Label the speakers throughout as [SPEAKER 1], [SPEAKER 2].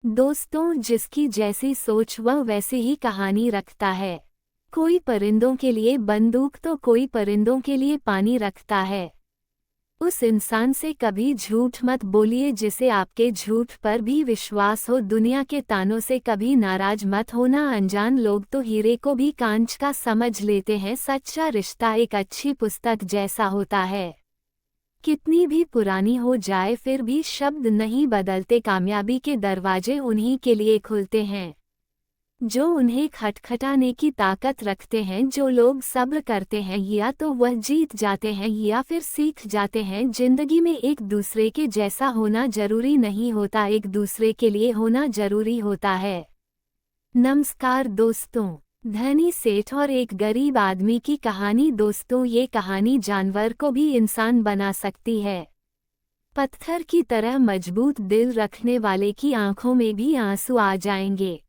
[SPEAKER 1] दोस्तों, जिसकी जैसी सोच वह वैसी ही कहानी रखता है। कोई परिंदों के लिए बंदूक तो कोई परिंदों के लिए पानी रखता है। उस इंसान से कभी झूठ मत बोलिए जिसे आपके झूठ पर भी विश्वास हो। दुनिया के तानों से कभी नाराज मत होना। अनजान लोग तो हीरे को भी कांच का समझ लेते हैं। सच्चा रिश्ता एक अच्छी पुस्तक जैसा होता है, कितनी भी पुरानी हो जाए फिर भी शब्द नहीं बदलते। कामयाबी के दरवाजे उन्हीं के लिए खुलते हैं जो उन्हें खटखटाने की ताकत रखते हैं। जो लोग सब्र करते हैं या तो वह जीत जाते हैं या फिर सीख जाते हैं। जिंदगी में एक दूसरे के जैसा होना जरूरी नहीं होता, एक दूसरे के लिए होना जरूरी होता है। नमस्कार दोस्तों, धनी सेठ और एक गरीब आदमी की कहानी। दोस्तों, ये कहानी जानवर को भी इंसान बना सकती है। पत्थर की तरह मजबूत दिल रखने वाले की आंखों में भी आंसू आ जाएंगे।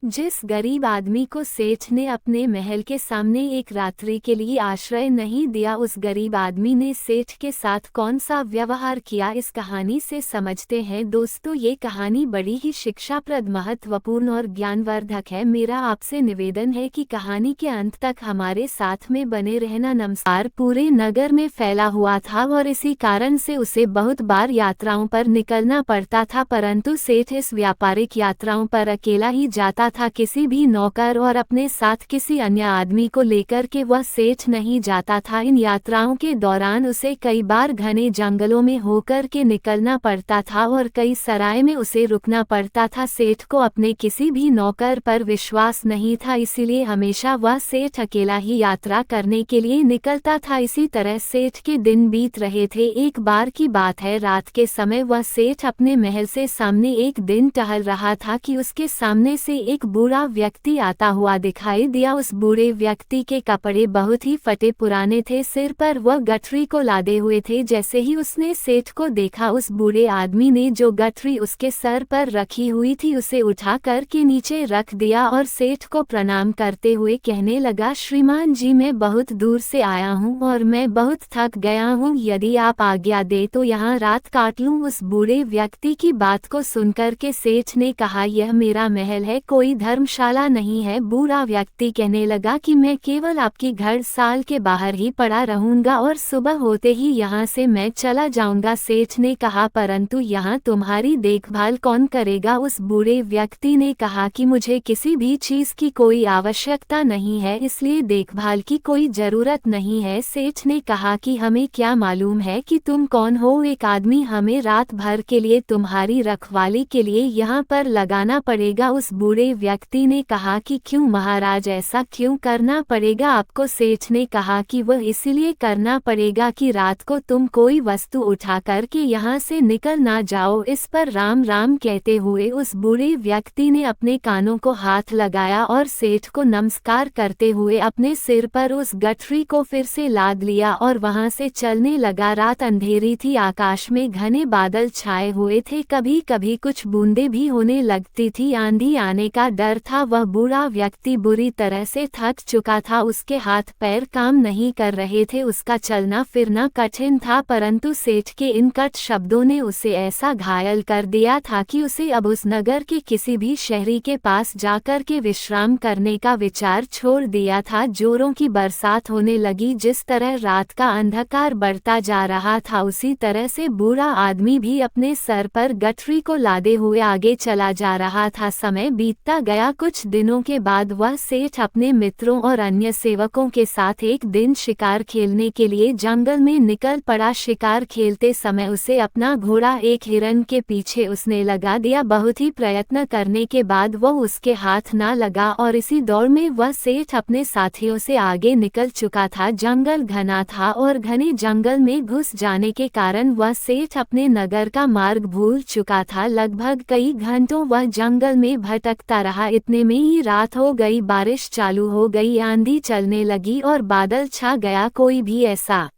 [SPEAKER 1] जिस गरीब आदमी को सेठ ने अपने महल के सामने एक रात्रि के लिए आश्रय नहीं दिया, उस गरीब आदमी ने सेठ के साथ कौन सा व्यवहार किया, इस कहानी से समझते हैं। दोस्तों, ये कहानी बड़ी ही शिक्षाप्रद, महत्वपूर्ण और ज्ञानवर्धक है। मेरा आपसे निवेदन है कि कहानी के अंत तक हमारे साथ में बने रहना। नमस्कार। पूरे नगर में फैला हुआ था और इसी कारण से उसे बहुत बार यात्राओं पर निकलना पड़ता था, परंतु सेठ इस व्यापारिक यात्राओं पर अकेला ही जाता था। किसी भी नौकर और अपने साथ किसी अन्य आदमी को लेकर के वह सेठ नहीं जाता था। इन यात्राओं के दौरान उसे कई बार घने जंगलों में होकर के निकलना पड़ता था और कई सराय में उसे रुकना पड़ता था। सेठ को अपने किसी भी नौकर पर विश्वास नहीं था, इसीलिए हमेशा वह सेठ अकेला ही यात्रा करने के लिए निकलता था। इसी तरह सेठ के दिन बीत रहे थे। एक बार की बात है, रात के समय वह सेठ अपने महल से सामने एक दिन टहल रहा था कि उसके सामने से एक बूढ़ा व्यक्ति आता हुआ दिखाई दिया। उस बूढ़े व्यक्ति के कपड़े बहुत ही फटे पुराने थे, सिर पर वह गठरी को लादे हुए थे। जैसे ही उसने सेठ को देखा, उस बूढ़े आदमी ने जो गठरी उसके सर पर रखी हुई थी उसे उठा कर के नीचे रख दिया और सेठ को प्रणाम करते हुए कहने लगा, श्रीमान जी, मैं बहुत दूर से आया हूँ और मैं बहुत थक गया हूँ। यदि आप आज्ञा दे तो यहाँ रात काट लूँ। उस बूढ़े व्यक्ति की बात को सुनकर के सेठ ने कहा, यह मेरा महल है, कोई धर्मशाला नहीं है। बूढ़ा व्यक्ति कहने लगा कि मैं केवल आपकी घर साल के बाहर ही पड़ा रहूंगा और सुबह होते ही यहाँ से मैं चला जाऊंगा। सेठ ने कहा, परंतु यहाँ तुम्हारी देखभाल कौन करेगा? उस बूढ़े व्यक्ति ने कहा कि मुझे किसी भी चीज की कोई आवश्यकता नहीं है, इसलिए देखभाल की कोई जरूरत नहीं है। सेठ ने कहा कि हमें क्या मालूम है कि तुम कौन हो? एक आदमी हमें रात भर के लिए तुम्हारी रखवाली के लिए यहाँ पर लगाना पड़ेगा। उस बूढ़े व्यक्ति ने कहा कि क्यों महाराज, ऐसा क्यों करना पड़ेगा आपको? सेठ ने कहा कि वह इसलिए करना पड़ेगा कि रात को तुम कोई वस्तु उठा कर के यहाँ से निकल ना जाओ। इस पर राम राम कहते हुए उस बूढ़े व्यक्ति ने अपने कानों को हाथ लगाया और सेठ को नमस्कार करते हुए अपने सिर पर उस गठरी को फिर से लाद लिया और वहां से चलने लगा। रात अंधेरी थी, आकाश में घने बादल छाए हुए थे, कभी कभी कुछ बूंदें भी होने लगती थी, आंधी आने का डर था। वह बूढ़ा व्यक्ति बुरी तरह से थक चुका था, उसके हाथ पैर काम नहीं कर रहे थे, उसका चलना फिरना कठिन था, परंतु सेठ के इन कट शब्दों ने उसे ऐसा घायल कर दिया था कि उसे अब उस नगर के किसी भी शहरी के पास जाकर के विश्राम करने का विचार छोड़ दिया था। जोरों की बरसात होने लगी। जिस तरह रात का अंधकार बढ़ता जा रहा था, उसी तरह से बूढ़ा आदमी भी अपने सर पर गठरी को लादे हुए आगे चला जा रहा था। समय बीतता गया। कुछ दिनों के बाद वह सेठ अपने मित्रों और अन्य सेवकों के साथ एक दिन शिकार खेलने के लिए जंगल में निकल पड़ा। शिकार खेलते समय उसे अपना घोड़ा एक हिरन के पीछे उसने लगा दिया। बहुत ही प्रयत्न करने के बाद वह उसके हाथ ना लगा और इसी दौड़ में वह सेठ अपने साथियों से आगे निकल चुका था। जंगल घना था और घने जंगल में घुस जाने के कारण वह सेठ अपने नगर का मार्ग भूल चुका था। लगभग कई घंटों वह जंगल में भटकता रहा। इतने में ही रात हो गई, बारिश चालू हो गई, आंधी चलने लगी और बादल छा गया। कोई भी ऐसा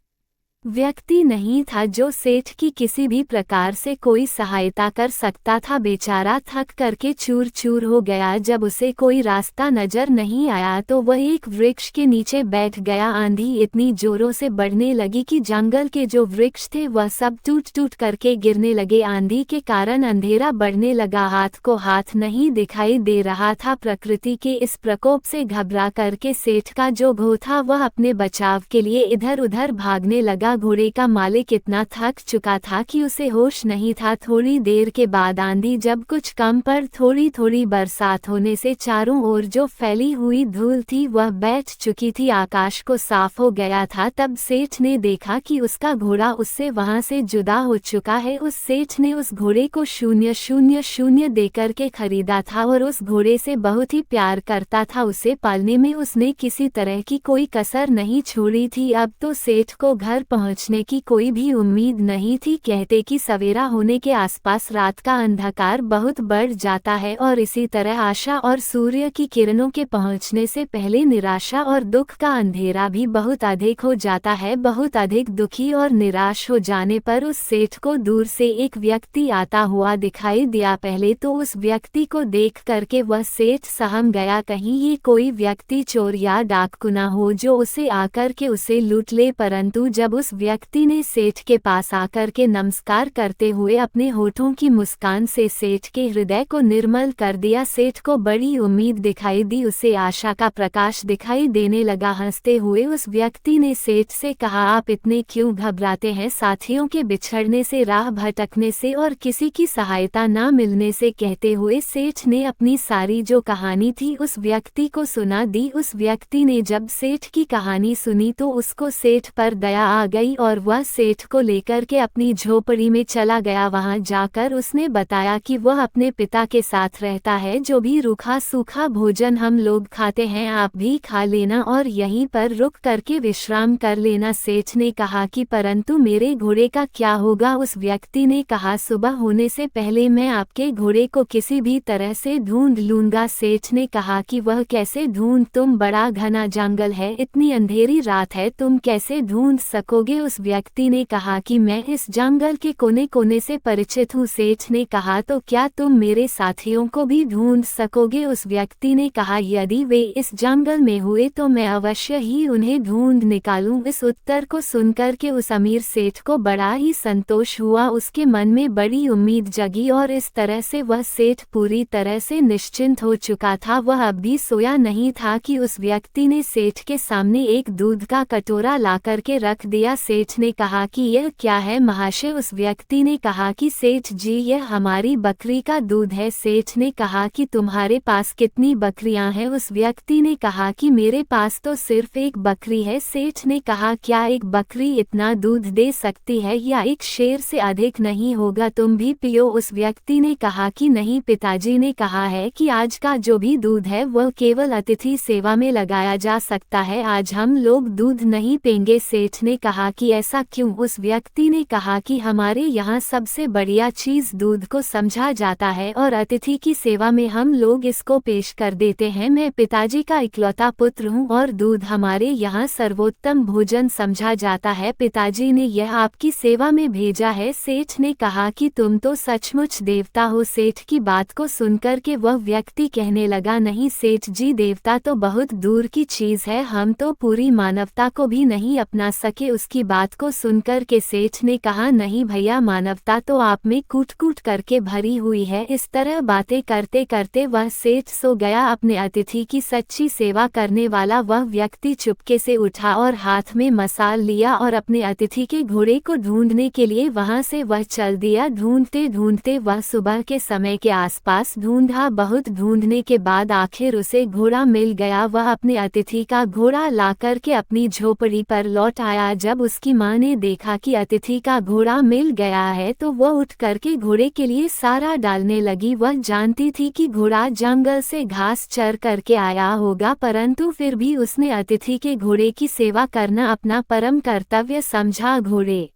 [SPEAKER 1] व्यक्ति नहीं था जो सेठ की किसी भी प्रकार से कोई सहायता कर सकता था। बेचारा थक करके चूर चूर हो गया। जब उसे कोई रास्ता नजर नहीं आया तो वह एक वृक्ष के नीचे बैठ गया। आंधी इतनी जोरों से बढ़ने लगी कि जंगल के जो वृक्ष थे वह सब टूट टूट करके गिरने लगे। आंधी के कारण अंधेरा बढ़ने लगा, हाथ को हाथ नहीं दिखाई दे रहा था। प्रकृति के इस प्रकोप से घबरा करके सेठ का जो घोड़ा था वह अपने बचाव के लिए इधर उधर भागने लगा। घोड़े का मालिक इतना थक चुका था कि उसे होश नहीं था। थोड़ी देर के बाद आंधी जब कुछ कम पर थोड़ी थोड़ी बरसात होने से चारों ओर जो फैली हुई धूल थी वह बैठ चुकी थी। आकाश को साफ हो गया था। तब सेठ ने देखा कि उसका घोड़ा उससे वहां से जुदा हो चुका है। उस सेठ ने उस घोड़े को 000 देकर के खरीदा था और उस घोड़े से बहुत ही प्यार करता था। उसे पालने में उसने किसी तरह की कोई कसर नहीं छोड़ी थी। अब तो सेठ को घर पहुंचने की कोई भी उम्मीद नहीं थी। कहते कि सवेरा होने के आसपास रात का अंधकार बहुत बढ़ जाता है और इसी तरह आशा और सूर्य की किरणों के पहुंचने से पहले निराशा और दुख का अंधेरा भी बहुत अधिक हो जाता है। बहुत अधिक दुखी और निराश हो जाने पर उस सेठ को दूर से एक व्यक्ति आता हुआ दिखाई दिया। पहले तो उस व्यक्ति को देख करके वह सेठ सहम गया, कहीं ये कोई व्यक्ति चोर या डाकू न हो जो उसे आकर के उसे लूट ले। परंतु जब उस व्यक्ति ने सेठ के पास आकर के नमस्कार करते हुए अपने होठों की मुस्कान से सेठ के हृदय को निर्मल कर दिया, सेठ को बड़ी उम्मीद दिखाई दी, उसे आशा का प्रकाश दिखाई देने लगा। हंसते हुए उस व्यक्ति ने सेठ से कहा, आप इतने क्यों घबराते हैं? साथियों के बिछड़ने से, राह भटकने से और किसी की सहायता न मिलने से। कहते हुए सेठ ने अपनी सारी जो कहानी थी उस व्यक्ति को सुना दी। उस व्यक्ति ने जब सेठ की कहानी सुनी तो उसको सेठ पर दया आ गई और वह सेठ को लेकर के अपनी झोपड़ी में चला गया। वहां जाकर उसने बताया कि वह अपने पिता के साथ रहता है। जो भी रूखा सूखा भोजन हम लोग खाते हैं आप भी खा लेना और यहीं पर रुक करके विश्राम कर लेना। सेठ ने कहा कि परंतु मेरे घोड़े का क्या होगा? उस व्यक्ति ने कहा, सुबह होने से पहले मैं आपके घोड़े को किसी भी तरह से ढूंढ लूंगा। सेठ ने कहा कि वह कैसे ढूंढ, तुम बड़ा घना जंगल है, इतनी अंधेरी रात है, तुम कैसे ढूंढ सकोगे? उस व्यक्ति ने कहा कि मैं इस जंगल के कोने कोने से परिचित हूँ। सेठ ने कहा, तो क्या तुम मेरे साथियों को भी ढूंढ सकोगे? उस व्यक्ति ने कहा, यदि वे इस जंगल में हुए तो मैं अवश्य ही उन्हें ढूंढ निकालूं। इस उत्तर को सुनकर के उस अमीर सेठ को बड़ा ही संतोष हुआ, उसके मन में बड़ी उम्मीद जगी और इस तरह से वह सेठ पूरी तरह से निश्चिंत हो चुका था। वह अब भी सोया नहीं था कि उस व्यक्ति ने सेठ के सामने एक दूध का कटोरा ला करके रख दिया। सेठ ने कहा कि यह क्या है महाशय? उस व्यक्ति ने कहा कि सेठ जी यह हमारी बकरी का दूध है। सेठ ने कहा कि तुम्हारे पास कितनी बकरियां हैं? उस व्यक्ति ने कहा कि मेरे पास तो सिर्फ एक बकरी है। सेठ ने कहा, क्या एक बकरी इतना दूध दे सकती है या एक शेर से अधिक नहीं होगा? तुम भी पियो। उस व्यक्ति ने कहा कि नहीं, पिताजी ने कहा है कि आज का जो भी दूध है वह केवल अतिथि सेवा में लगाया जा सकता है, आज हम लोग दूध नहीं पेंगे। सेठ ने कहा कि ऐसा क्यों? उस व्यक्ति ने कहा कि हमारे यहाँ सबसे बढ़िया चीज दूध को समझा जाता है और अतिथि की सेवा में हम लोग इसको पेश कर देते हैं। मैं पिताजी का इकलौता पुत्र हूँ और दूध हमारे यहाँ सर्वोत्तम भोजन समझा जाता है। पिताजी ने यह आपकी सेवा में भेजा है। सेठ ने कहा कि तुम तो सचमुच देवता हो। सेठ की बात को सुनकर के वह व्यक्ति कहने लगा, नहीं सेठ जी, देवता तो बहुत दूर की चीज है, हम तो पूरी मानवता को भी नहीं अपना सके। उसकी बात को सुनकर के सेठ ने कहा, नहीं भैया, मानवता तो आप में कूट कूट करके भरी हुई है। इस तरह बातें करते करते वह सेठ सो गया। अपने अतिथि की सच्ची सेवा करने वाला वह व्यक्ति चुपके से उठा और हाथ में मसाल लिया और अपने अतिथि के घोड़े को ढूंढने के लिए वहां से वह चल दिया। ढूंढते ढूंढते वह सुबह के समय के आसपास ढूंढा। बहुत ढूंढने के बाद आखिर उसे घोड़ा मिल गया। वह अपने अतिथि का घोड़ा लाकर के अपनी झोपड़ी पर लौट आया। जब उसकी माँ ने देखा कि अतिथि का घोड़ा मिल गया है तो वह उठ करके घोड़े के लिए सारा डालने लगी। वह जानती थी कि घोड़ा जंगल से घास चर करके आया होगा, परंतु फिर भी उसने अतिथि के घोड़े की सेवा करना अपना परम कर्तव्य समझा। घोड़े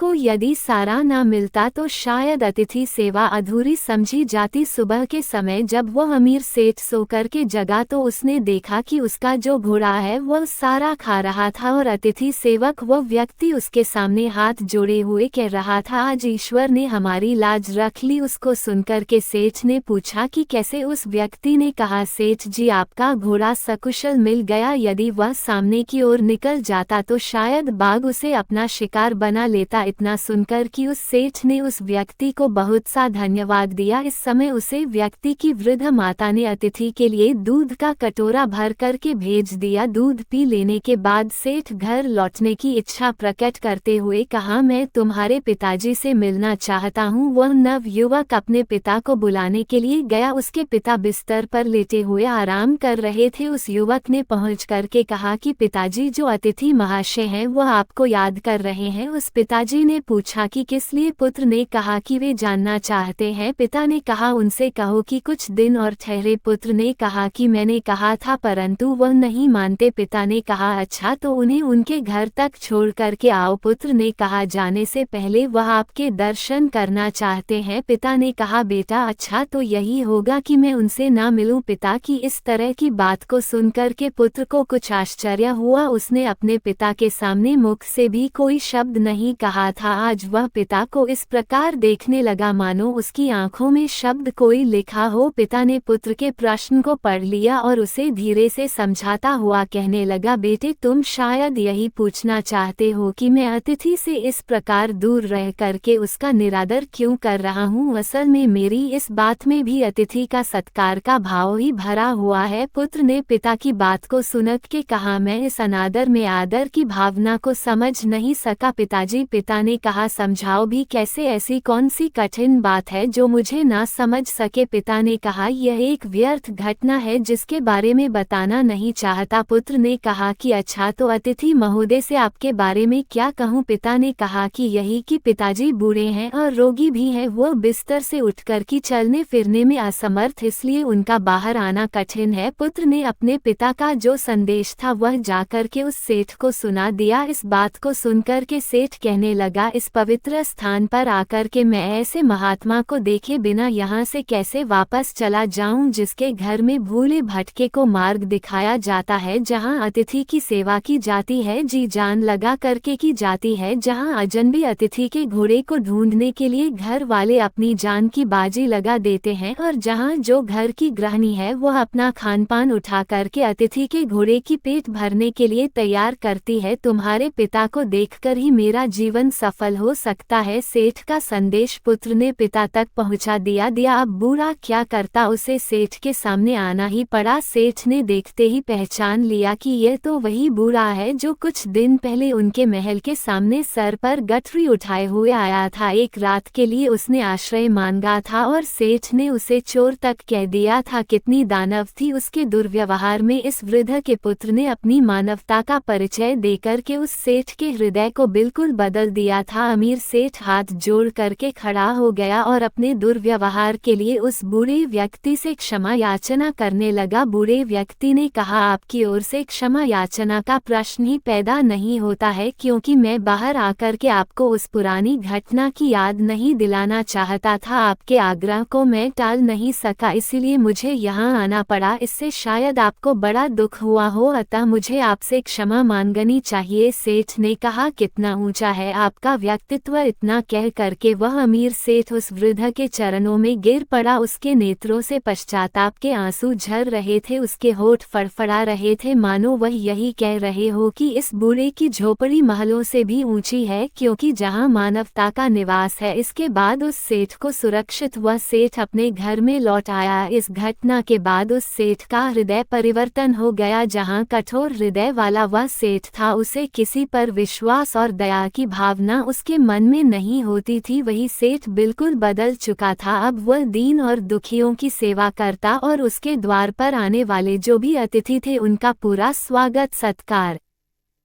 [SPEAKER 1] को यदि सारा न मिलता तो शायद अतिथि सेवा अधूरी समझी जाती। सुबह के समय जब वह अमीर सेठ सोकर के जगा तो उसने देखा कि उसका जो घोड़ा है वह सारा खा रहा था और अतिथि सेवक वह व्यक्ति उसके सामने हाथ जोड़े हुए कह रहा था, आज ईश्वर ने हमारी लाज रख ली। उसको सुनकर के सेठ ने पूछा कि कैसे। उस व्यक्ति ने कहा, सेठ जी आपका घोड़ा सकुशल मिल गया। यदि वह सामने की ओर निकल जाता तो शायद बाघ उसे अपना शिकार बना लेता। इतना सुनकर कि उस सेठ ने उस व्यक्ति को बहुत सा धन्यवाद दिया। इस समय उसे व्यक्ति की वृद्ध माता ने अतिथि के लिए दूध का कटोरा भर करके भेज दिया। दूध पी लेने के बाद सेठ घर लौटने की इच्छा प्रकट करते हुए कहा, मैं तुम्हारे पिताजी से मिलना चाहता हूँ। वह नव युवक अपने पिता को बुलाने के लिए गया। उसके पिता बिस्तर पर लेटे हुए आराम कर रहे थे। उस युवक ने पहुँच करके कहा कि पिताजी, जो अतिथि महाशय हैं वह आपको याद कर रहे हैं। उस पिताजी ने पूछा कि किस लिए। पुत्र ने कहा कि वे जानना चाहते हैं। पिता ने कहा, उनसे कहो कि कुछ दिन और ठहरे। पुत्र ने कहा कि मैंने कहा था परंतु वह नहीं मानते। पिता ने कहा, अच्छा तो उन्हें उनके घर तक छोड़ करके आओ। पुत्र ने कहा, जाने से पहले वह आपके दर्शन करना चाहते हैं। पिता ने कहा, बेटा अच्छा तो यही होगा कि मैं उनसे ना मिलूं। पिता की इस तरह की बात को सुनकर के पुत्र को कुछ आश्चर्य हुआ। उसने अपने पिता के सामने मुख से भी कोई शब्द नहीं कहा था। आज वह पिता को इस प्रकार देखने लगा मानो उसकी आंखों में शब्द कोई लिखा हो। पिता ने पुत्र के प्रश्न को पढ़ लिया और उसे धीरे से समझाता हुआ कहने लगा, बेटे तुम शायद यही पूछना चाहते हो कि मैं अतिथि से इस प्रकार दूर रह करके उसका निरादर क्यों कर रहा हूँ। असल में मेरी इस बात में भी अतिथि का सत्कार का भाव ही भरा हुआ है। पुत्र ने पिता की बात को सुन के कहा, मैं इस अनादर में आदर की भावना को समझ नहीं सका पिताजी। पिता ने कहा, समझाओ भी कैसे, ऐसी कौन सी कठिन बात है जो मुझे ना समझ सके। पिता ने कहा, यह एक व्यर्थ घटना है जिसके बारे में बताना नहीं चाहता। पुत्र ने कहा कि अच्छा तो अतिथि महोदय से आपके बारे में क्या कहूँ। पिता ने कहा कि यही कि पिताजी बूढ़े हैं और रोगी भी हैं। वो बिस्तर से उठकर कि चलने फिरने में असमर्थ, इसलिए उनका बाहर आना कठिन है। पुत्र ने अपने पिता का जो संदेश था वह जाकर के उस सेठ को सुना दिया। इस बात को सुनकर के सेठ कहने लगा, इस पवित्र स्थान पर आकर के मैं ऐसे महात्मा को देखे बिना यहाँ से कैसे वापस चला जाऊं जिसके घर में भूले भटके को मार्ग दिखाया जाता है, जहाँ अतिथि की सेवा की जाती है, जी जान लगा करके की जाती है, जहाँ अजनबी अतिथि के घोड़े को ढूंढने के लिए घर वाले अपनी जान की बाजी लगा देते हैं और जहाँ जो घर की गृहिणी है वह अपना खान पान उठा करके अतिथि के घोड़े की पेट भरने के लिए तैयार करती है। तुम्हारे पिता को देखकर ही मेरा जीवन सफल हो सकता है। सेठ का संदेश पुत्र ने पिता तक पहुंचा दिया। अब बूढ़ा क्या करता, उसे सेठ के सामने आना ही पड़ा। सेठ ने देखते ही पहचान लिया कि यह तो वही बूढ़ा है जो कुछ दिन पहले उनके महल के सामने सर पर गठरी उठाए हुए आया था। एक रात के लिए उसने आश्रय मांगा था और सेठ ने उसे चोर तक कह दिया था। कितनी दानव थी उसके दुर्व्यवहार में। इस वृद्ध के पुत्र ने अपनी मानवता का परिचय देकर के उस सेठ के हृदय को बिल्कुल बदल दिया था। अमीर सेठ हाथ जोड़ करके खड़ा हो गया और अपने दुर्व्यवहार के लिए उस बूढ़े व्यक्ति से क्षमा याचना करने लगा। बूढ़े व्यक्ति ने कहा, आपकी ओर से क्षमा याचना का प्रश्न ही पैदा नहीं होता है, क्योंकि मैं बाहर आकर के आपको उस पुरानी घटना की याद नहीं दिलाना चाहता था। आपके आग्रह को मैं टाल नहीं सका, इसीलिए मुझे यहाँ आना पड़ा। इससे शायद आपको बड़ा दुख हुआ हो, अतः मुझे आपसे क्षमा मांगनी चाहिए। सेठ ने कहा, कितना ऊंचा है आपका व्यक्तित्व। इतना कह करके वह अमीर सेठ उस वृद्ध के चरणों में गिर पड़ा। उसके नेत्रों से पश्चाताप के आंसू झर रहे थे, उसके होठ फड़फड़ा रहे थे, मानो वह यही कह रहे हो कि इस बूढ़े की झोपड़ी महलों से भी ऊंची है, क्योंकि जहां मानवता का निवास है। इसके बाद उस सेठ को सुरक्षित वह सेठ अपने घर में लौट आया। इस घटना के बाद उस सेठ का हृदय परिवर्तन हो गया। जहां कठोर हृदय वाला वह सेठ था, उसे किसी पर विश्वास और दया की भावना उसके मन में नहीं होती थी। वही सेठ बिल्कुल बदल चुका था। अब वह दीन और दुखियों की सेवा करता और उसके द्वार पर आने वाले जो भी अतिथि थे उनका पूरा स्वागत सत्कार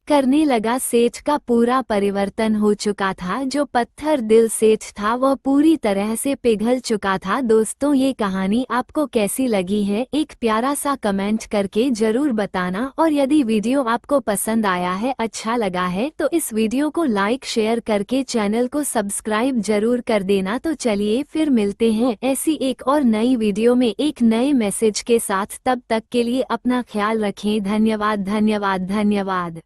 [SPEAKER 1] करने लगा। सेठ का पूरा परिवर्तन हो चुका था। जो पत्थर दिल सेठ था वह पूरी तरह से पिघल चुका था। दोस्तों, ये कहानी आपको कैसी लगी है, एक प्यारा सा कमेंट करके जरूर बताना। और यदि वीडियो आपको पसंद आया है, अच्छा लगा है, तो इस वीडियो को लाइक शेयर करके चैनल को सब्सक्राइब जरूर कर देना। तो चलिए फिर मिलते हैं ऐसी एक और नई वीडियो में एक नए मैसेज के साथ। तब तक के लिए अपना ख्याल रखें। धन्यवाद धन्यवाद धन्यवाद।